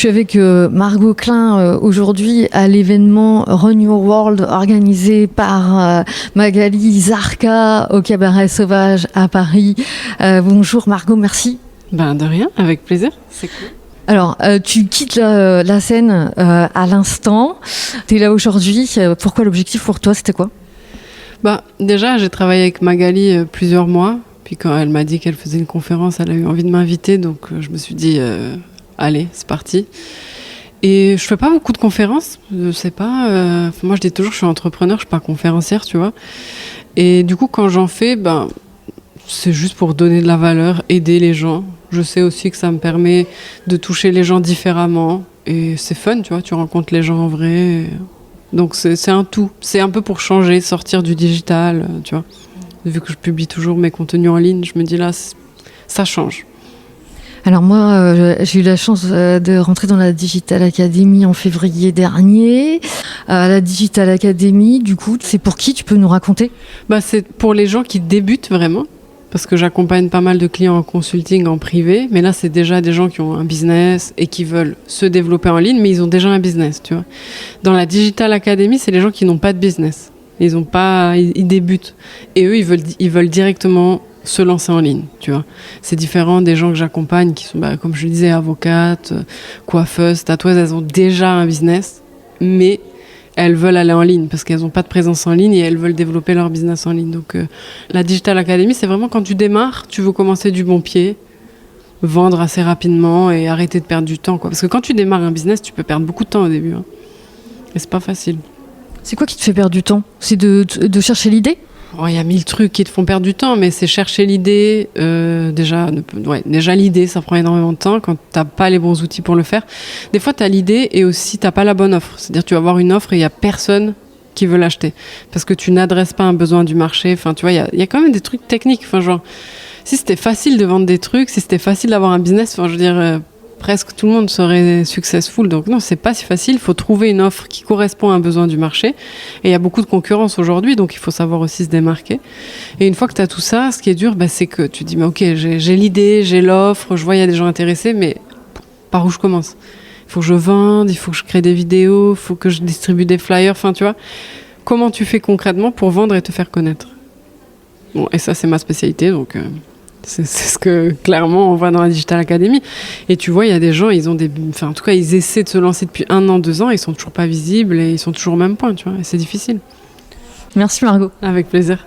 suis avec Margot Klein aujourd'hui à l'événement Run Your World organisé par Magali Zarka au Cabaret Sauvage à Paris. Bonjour Margot, merci. De rien, avec plaisir, c'est cool. Alors, tu quittes la scène à l'instant, tu es là aujourd'hui. Pourquoi l'objectif pour toi, c'était quoi ? Déjà, j'ai travaillé avec Magali plusieurs mois. Puis quand elle m'a dit qu'elle faisait une conférence, elle a eu envie de m'inviter. Donc je me suis dit, allez, c'est parti. Et je fais pas beaucoup de conférences, je sais pas. Moi, je dis toujours, je suis entrepreneur, je suis pas conférencière, tu vois. Et du coup, quand j'en fais, c'est juste pour donner de la valeur, aider les gens. Je sais aussi que ça me permet de toucher les gens différemment. Et c'est fun, tu vois, tu rencontres les gens en vrai. Donc c'est un tout. C'est un peu pour changer, sortir du digital, tu vois. Vu que je publie toujours mes contenus en ligne, je me dis là, ça change. Alors moi, j'ai eu la chance de rentrer dans la Digital Academy en février dernier. La Digital Academy, du coup, c'est pour qui ? Tu peux nous raconter ? C'est pour les gens qui débutent vraiment, parce que j'accompagne pas mal de clients en consulting, en privé. Mais là, c'est déjà des gens qui ont un business et qui veulent se développer en ligne, mais ils ont déjà un business, tu vois. Dans la Digital Academy, c'est les gens qui n'ont pas de business. Ils débutent. Et eux, ils veulent directement se lancer en ligne, tu vois. C'est différent des gens que j'accompagne qui sont, comme je le disais, avocates, coiffeuses, tatoueuses. Elles ont déjà un business, mais elles veulent aller en ligne parce qu'elles n'ont pas de présence en ligne et elles veulent développer leur business en ligne. Donc, la Digital Academy, c'est vraiment quand tu démarres, tu veux commencer du bon pied, vendre assez rapidement et arrêter de perdre du temps, quoi. Parce que quand tu démarres un business, tu peux perdre beaucoup de temps au début, hein. Et c'est pas facile. C'est quoi qui te fait perdre du temps ? C'est de chercher l'idée ? Il y a 1000 trucs qui te font perdre du temps, mais c'est chercher l'idée. Déjà l'idée, ça prend énormément de temps quand t'as pas les bons outils pour le faire. Des fois, t'as l'idée et aussi t'as pas la bonne offre. C'est-à-dire, tu vas avoir une offre et il y a personne qui veut l'acheter parce que tu n'adresses pas un besoin du marché. Enfin, tu vois, il y a quand même des trucs techniques. Enfin, genre, si c'était facile de vendre des trucs, si c'était facile d'avoir un business, enfin, je veux dire, presque tout le monde serait successful. Donc non, c'est pas si facile. Il faut trouver une offre qui correspond à un besoin du marché. Et il y a beaucoup de concurrence aujourd'hui, donc il faut savoir aussi se démarquer. Et une fois que tu as tout ça, ce qui est dur, c'est que tu dis, mais ok, j'ai l'idée, j'ai l'offre, je vois il y a des gens intéressés, mais par où je commence ? Il faut que je vende, il faut que je crée des vidéos, il faut que je distribue des flyers. Enfin, tu vois, comment tu fais concrètement pour vendre et te faire connaître ? Bon, et ça, c'est ma spécialité, donc... C'est ce que, clairement, on voit dans la Digital Academy. Et tu vois, il y a des gens, en tout cas, ils essaient de se lancer depuis 1 an, 2 ans, ils sont toujours pas visibles et ils sont toujours au même point, tu vois. Et c'est difficile. Merci Margot. Avec plaisir.